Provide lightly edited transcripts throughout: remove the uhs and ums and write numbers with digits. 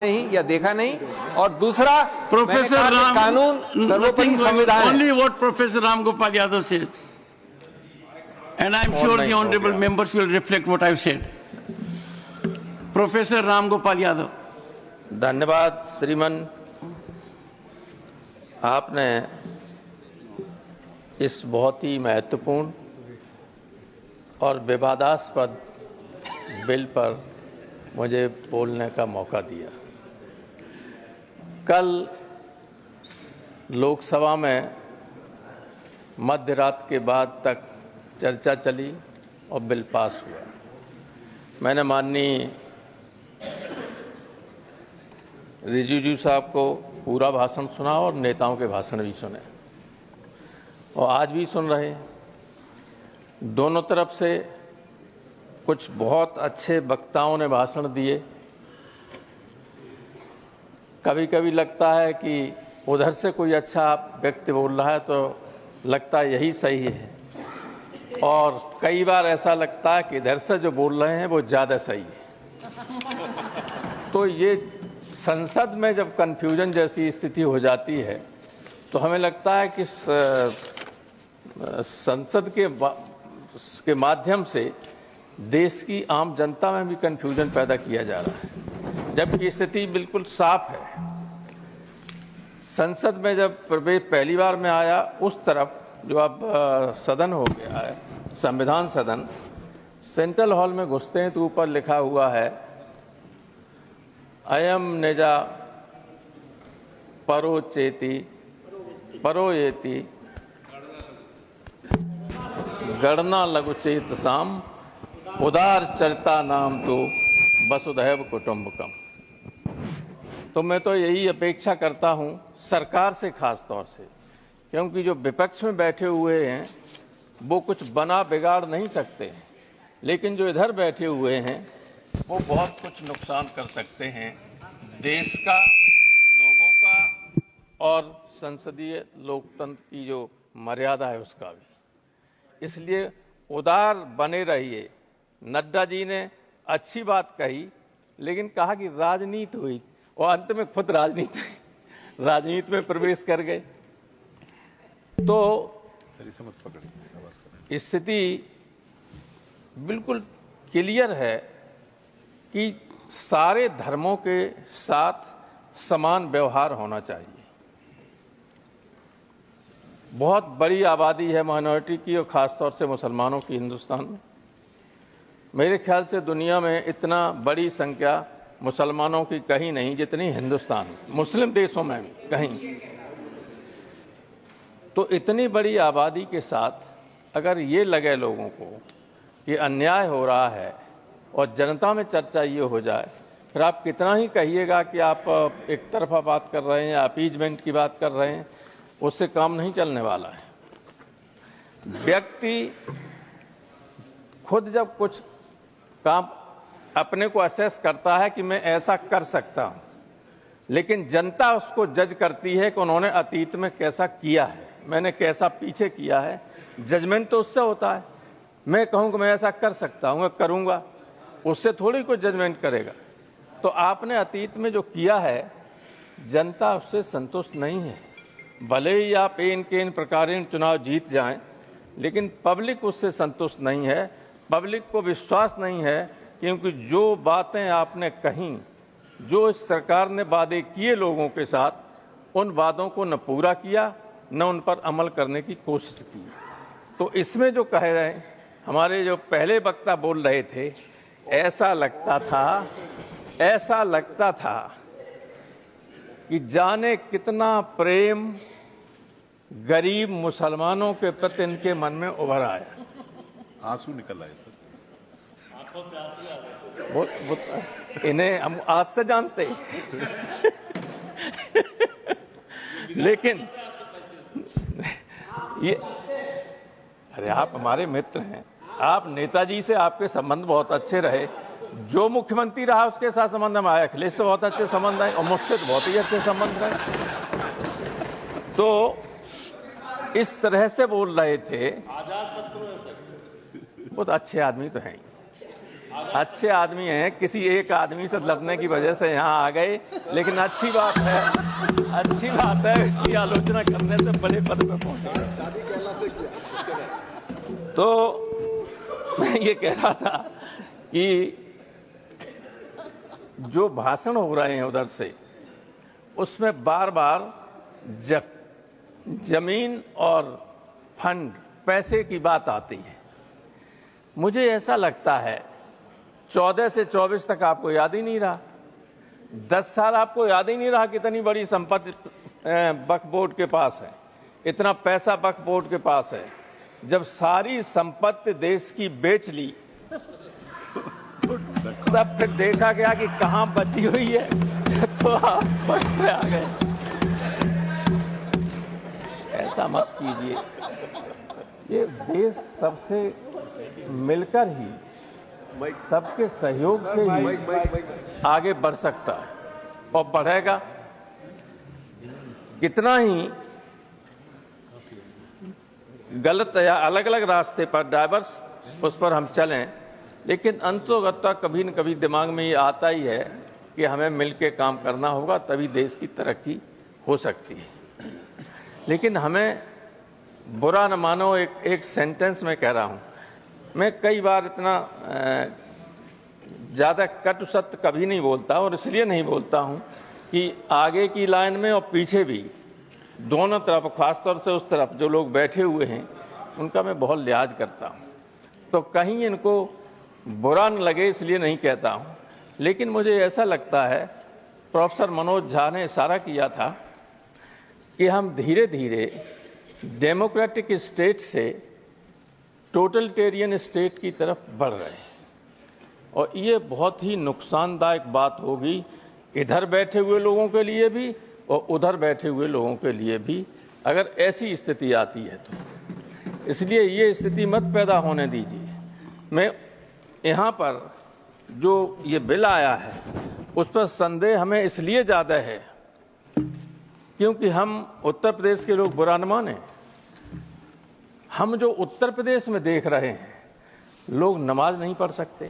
नहीं या देखा नहीं, और दूसरा प्रोफेसर राम कानून सर्वोपरि संविधान है। Only what Professor Ram Gopal Yadav says, and I'm sure the honourable members will reflect what I've said. Professor Ram Gopal Yadav. धन्यवाद श्रीमान, आपने इस बहुत ही महत्वपूर्ण और विवादास्पद बिल पर मुझे बोलने का मौका दिया। कल लोकसभा में मध्य रात के बाद तक चर्चा चली और बिल पास हुआ। मैंने माननीय रिजिजू साहब को पूरा भाषण सुना और नेताओं के भाषण भी सुने, और आज भी सुन रहे हैं। दोनों तरफ से कुछ बहुत अच्छे वक्ताओं ने भाषण दिए। कभी कभी लगता है कि उधर से कोई अच्छा व्यक्ति बोल रहा है तो लगता है यही सही है, और कई बार ऐसा लगता है कि इधर से जो बोल रहे हैं वो ज़्यादा सही है। तो ये संसद में जब कन्फ्यूजन जैसी स्थिति हो जाती है तो हमें लगता है कि संसद के माध्यम से देश की आम जनता में भी कन्फ्यूजन पैदा किया जा रहा है, जबकि स्थिति बिल्कुल साफ है। संसद में जब प्रवेश पहली बार में आया, उस तरफ जो अब सदन हो गया है, संविधान सदन, सेंट्रल हॉल में घुसते हैं तो ऊपर लिखा हुआ है अयम निजा परोचेति परोयेति गणना लघुचेत साम उदार चरिता नाम तो वसुधैव कुटुंबकम। तो मैं तो यही अपेक्षा करता हूं सरकार से, खास तौर से, क्योंकि जो विपक्ष में बैठे हुए हैं वो कुछ बना बिगाड़ नहीं सकते, लेकिन जो इधर बैठे हुए हैं वो बहुत कुछ नुकसान कर सकते हैं देश का, लोगों का, और संसदीय लोकतंत्र की जो मर्यादा है उसका भी। इसलिए उदार बने रहिए। नड्डा जी ने अच्छी बात कही, लेकिन कहा कि राजनीति हुई, और अंत में खुद राजनीति में प्रवेश कर गए। तो स्थिति बिल्कुल क्लियर है कि सारे धर्मों के साथ समान व्यवहार होना चाहिए। बहुत बड़ी आबादी है माइनॉरिटी की, और खासतौर से मुसलमानों की हिंदुस्तान में। मेरे ख्याल से दुनिया में इतना बड़ी संख्या मुसलमानों की कहीं नहीं जितनी हिंदुस्तान में, मुस्लिम देशों में भी कहीं। तो इतनी बड़ी आबादी के साथ अगर ये लगे लोगों को कि अन्याय हो रहा है और जनता में चर्चा ये हो जाए, फिर आप कितना ही कहिएगा कि आप एक तरफा बात कर रहे हैं या अपीजमेंट की बात कर रहे हैं, उससे काम नहीं चलने वाला है। व्यक्ति खुद जब कुछ काम अपने को असेस करता है कि मैं ऐसा कर सकता हूं, लेकिन जनता उसको जज करती है कि उन्होंने अतीत में कैसा किया है, मैंने कैसा पीछे किया है। जजमेंट तो उससे होता है। मैं कहूं कि मैं ऐसा कर सकता हूं, मैं करूंगा, उससे थोड़ी कोई जजमेंट करेगा। तो आपने अतीत में जो किया है, जनता उससे संतुष्ट नहीं है। भले ही आप इन प्रकार चुनाव जीत जाएं, लेकिन पब्लिक उससे संतुष्ट नहीं है। पब्लिक को विश्वास नहीं है, क्योंकि जो बातें आपने कहीं, जो इस सरकार ने वादे किए लोगों के साथ, उन वादों को न पूरा किया, न उन पर अमल करने की कोशिश की। तो इसमें जो कह रहे हैं, हमारे जो पहले वक्ता बोल रहे थे, ऐसा लगता था कि जाने कितना प्रेम गरीब मुसलमानों के प्रति इनके मन में उभर आया। आंसू निकल आए सर, आंखों से आंसू आ गए। वो इन्हें हम आज से जानते लेकिन ये, अरे आप हमारे मित्र हैं, आप नेताजी से आपके संबंध बहुत अच्छे रहे। जो मुख्यमंत्री रहा उसके साथ संबंध में आया, अखिलेश से बहुत अच्छे संबंध रहे, और मुझसे तो बहुत ही अच्छे संबंध रहे। तो इस तरह से बोल रहे थे, बहुत अच्छे आदमी तो हैं। अच्छे आदमी हैं, किसी एक आदमी से लड़ने की वजह से यहाँ आ गए, लेकिन अच्छी बात है इसकी आलोचना करने से बड़े पद पर पहुंचे। तो मैं ये कह रहा था कि जो भाषण हो रहे हैं उधर से, उसमें बार बार जमीन और फंड, पैसे की बात आती है। मुझे ऐसा लगता है 14 से 24 तक आपको याद ही नहीं रहा, 10 साल आपको याद ही नहीं रहा कितनी बड़ी संपत्ति वक्फ बोर्ड के पास है, इतना पैसा वक्फ बोर्ड के पास है। जब सारी संपत्ति देश की बेच ली तब फिर देखा गया कि कहां बची हुई है, तो आप वक्त पे आ गए। ऐसा मत कीजिए, ये देश सबसे मिलकर ही, सबके सहयोग से ही आगे बढ़ सकता है और बढ़ेगा। कितना ही गलत या अलग अलग रास्ते पर डाइवर्स उस पर हम चलें, लेकिन अंततोगत्वा कभी न कभी दिमाग में ये आता ही है कि हमें मिलकर काम करना होगा, तभी देश की तरक्की हो सकती है। लेकिन हमें बुरा न मानो, एक सेंटेंस में कह रहा हूं, मैं कई बार इतना ज़्यादा कटु सत्य कभी नहीं बोलता, और इसलिए नहीं बोलता हूं कि आगे की लाइन में और पीछे भी दोनों तरफ, खासतौर से उस तरफ जो लोग बैठे हुए हैं, उनका मैं बहुत लिहाज करता हूं, तो कहीं इनको बुरा न लगे इसलिए नहीं कहता हूं। लेकिन मुझे ऐसा लगता है, प्रोफेसर मनोज झा ने इशारा किया था कि हम धीरे धीरे डेमोक्रेटिक स्टेट से टोटलिटेरियन स्टेट की तरफ बढ़ रहे हैं, और ये बहुत ही नुकसानदायक बात होगी, इधर बैठे हुए लोगों के लिए भी और उधर बैठे हुए लोगों के लिए भी, अगर ऐसी स्थिति आती है तो। इसलिए ये स्थिति मत पैदा होने दीजिए। मैं यहाँ पर जो ये बिल आया है उस पर संदेह हमें इसलिए ज़्यादा है क्योंकि हम उत्तर प्रदेश के लोग बुरा न माने, हम जो उत्तर प्रदेश में देख रहे हैं, लोग नमाज नहीं पढ़ सकते,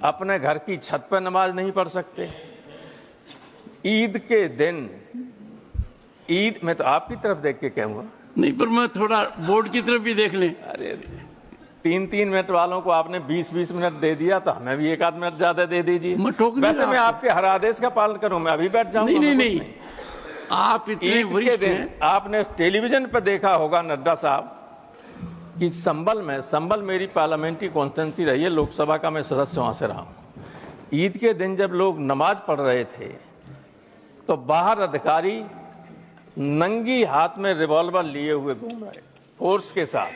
अपने घर की छत पर नमाज नहीं पढ़ सकते, ईद के दिन, ईद में तो आपकी तरफ देख के कहूंगा, नहीं पर मैं थोड़ा बोर्ड की तरफ भी देख लें। अरे 3-3 मिनट वालों को आपने 20-20 मिनट दे दिया, तो हमें भी 1 आध मिनट ज्यादा दे दीजिए। वैसे मैं आपके हर आदेश का पालन करूं, मैं अभी बैठ जाऊंगा। नहीं, आप इतने वरिष्ठ हैं। आपने टेलीविजन पर देखा होगा नड्डा साहब कि संबल मेरी पार्लियामेंट्री कॉन्स्टिट्यूंसी रही है, लोकसभा का मैं सदस्य वहां से रहा हूं। ईद के दिन जब लोग नमाज पढ़ रहे थे तो बाहर अधिकारी नंगी हाथ में रिवॉल्वर लिए हुए घूम रहे, फोर्स के साथ।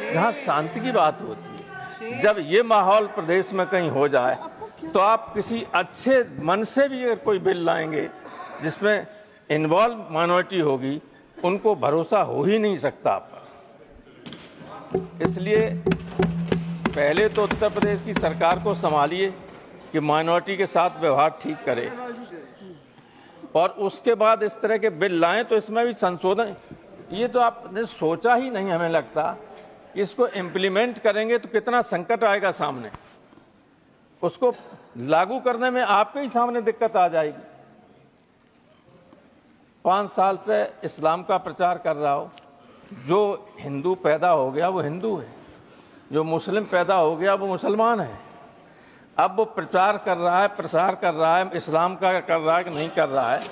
जहां शांति की बात होती है, जब ये माहौल प्रदेश में कहीं हो जाए तो आप किसी अच्छे मन से भी अगर कोई बिल लाएंगे जिसमें इन्वॉल्व माइनॉरिटी होगी, उनको भरोसा हो ही नहीं सकता आप पर। इसलिए पहले तो उत्तर प्रदेश की सरकार को संभालिए कि माइनॉरिटी के साथ व्यवहार ठीक करे, और उसके बाद इस तरह के बिल लाएं तो इसमें भी संशोधन। ये तो आपने सोचा ही नहीं, हमें लगता इसको इम्प्लीमेंट करेंगे तो कितना संकट आएगा सामने, उसको लागू करने में आपके ही सामने दिक्कत आ जाएगी। 5 साल से इस्लाम का प्रचार कर रहा हो, जो हिंदू पैदा हो गया वो हिंदू है, जो मुस्लिम पैदा हो गया वो मुसलमान है। अब वो प्रचार कर रहा है, प्रसार कर रहा है, इस्लाम का कर रहा है कि नहीं कर रहा है,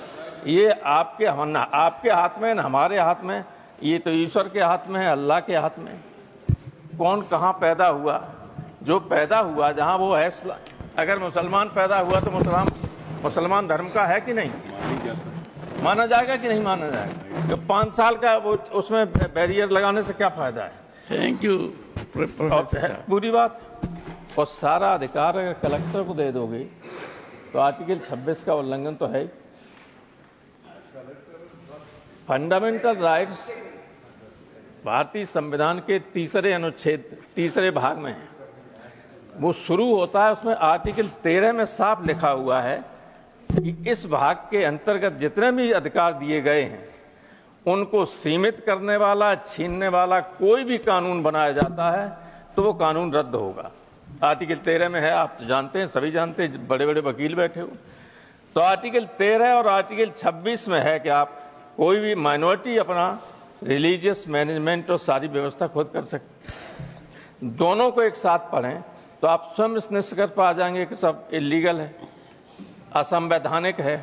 ये आपके हाथ में, हमारे हाथ में, ये तो ईश्वर के हाथ में है, अल्लाह के हाथ में। कौन कहाँ पैदा हुआ, जो पैदा हुआ जहाँ वो है, अगर मुसलमान पैदा हुआ तो मुसलमान धर्म का है कि नहीं, माना जाएगा कि नहीं माना जाएगा। तो 5 साल का वो उसमें बैरियर लगाने से क्या फायदा है। थैंक यू पूरी बात। और सारा अधिकार अगर कलेक्टर को दे दोगे तो आर्टिकल 26 का उल्लंघन तो है। फंडामेंटल राइट्स भारतीय संविधान के 3रे अनुच्छेद 3रे भाग में है, वो शुरू होता है, उसमें आर्टिकल 13 में साफ लिखा हुआ है कि इस भाग के अंतर्गत जितने भी अधिकार दिए गए हैं उनको सीमित करने वाला, छीनने वाला कोई भी कानून बनाया जाता है तो वो कानून रद्द होगा। आर्टिकल 13 में है, आप जानते हैं, सभी जानते हैं, बड़े बड़े वकील बैठे हुए। तो आर्टिकल 13 और आर्टिकल 26 में है कि आप कोई भी माइनॉरिटी अपना रिलीजियस मैनेजमेंट और सारी व्यवस्था खुद कर सकते। दोनों को एक साथ पढ़ें तो आप स्वयं इस निष्कर्ष पर आ जाएंगे कि सब इलीगल है, असंवैधानिक है।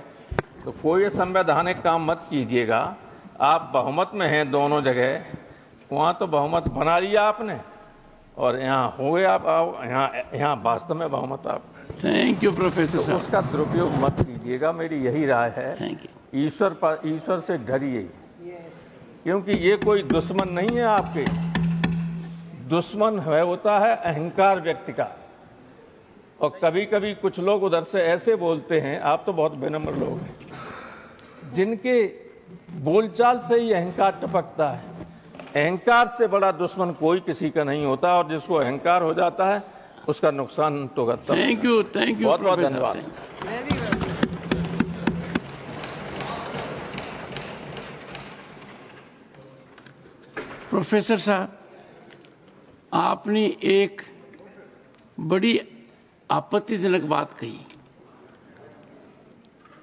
तो कोई असंवैधानिक काम मत कीजिएगा। आप बहुमत में हैं दोनों जगह, वहां तो बहुमत बना लिया आपने और यहाँ हो गए आप यहाँ वास्तव में बहुमत आप। थैंक यू प्रोफेसर तो साहब। उसका दुरुपयोग मत कीजिएगा, मेरी यही राय है। Thank you. ईश्वर से डरिए, क्योंकि ये कोई दुश्मन नहीं है आपके। दुश्मन है होता है अहंकार व्यक्ति का। और कभी कभी कुछ लोग उधर से ऐसे बोलते हैं, आप तो बहुत बेनम्र लोग हैं, जिनके बोलचाल से ही अहंकार टपकता है। अहंकार से बड़ा दुश्मन कोई किसी का नहीं होता, और जिसको अहंकार हो जाता है उसका नुकसान तो करता है। थैंक यू बहुत बहुत धन्यवाद। प्रोफेसर साहब, आपने एक बड़ी आपत्तिजनक बात कही।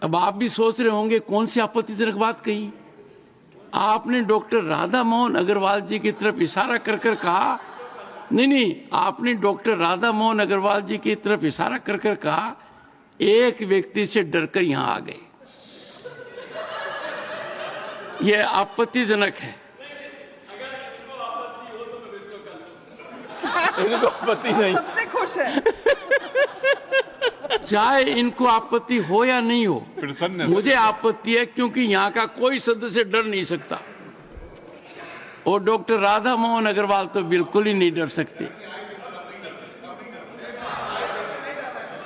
अब आप भी सोच रहे होंगे कौन सी आपत्तिजनक बात कही। आपने डॉक्टर राधा मोहन अग्रवाल जी की तरफ इशारा कर कर कहा, नहीं, आपने डॉक्टर राधा मोहन अग्रवाल जी की तरफ इशारा कर कर कहा, एक व्यक्ति से डरकर यहां आ गए। यह आपत्तिजनक है। इनको आपत्ति नहीं, सबसे खुश है। चाहे इनको आपत्ति हो या नहीं हो, प्रसन्न है। मुझे आपत्ति है, क्योंकि यहाँ का कोई सदस्य डर नहीं सकता और डॉक्टर राधा मोहन अग्रवाल तो बिल्कुल ही नहीं डर सकते।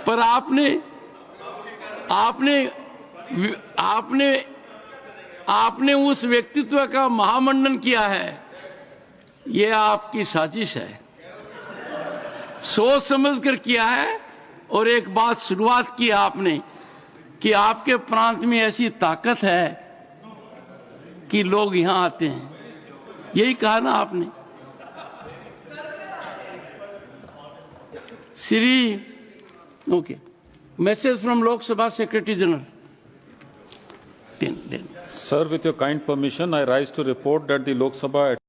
पर आपने उस व्यक्तित्व का महामंडन किया है। यह आपकी साजिश है, सोच समझकर किया है। और एक बात शुरुआत की आपने कि आपके प्रांत में ऐसी ताकत है कि लोग यहां आते हैं, यही कहा ना आपने। श्री ओके, मैसेज फ्रॉम लोक सभा secretary general. Sir, with your kind permission, I rise to report that the Lok Sabha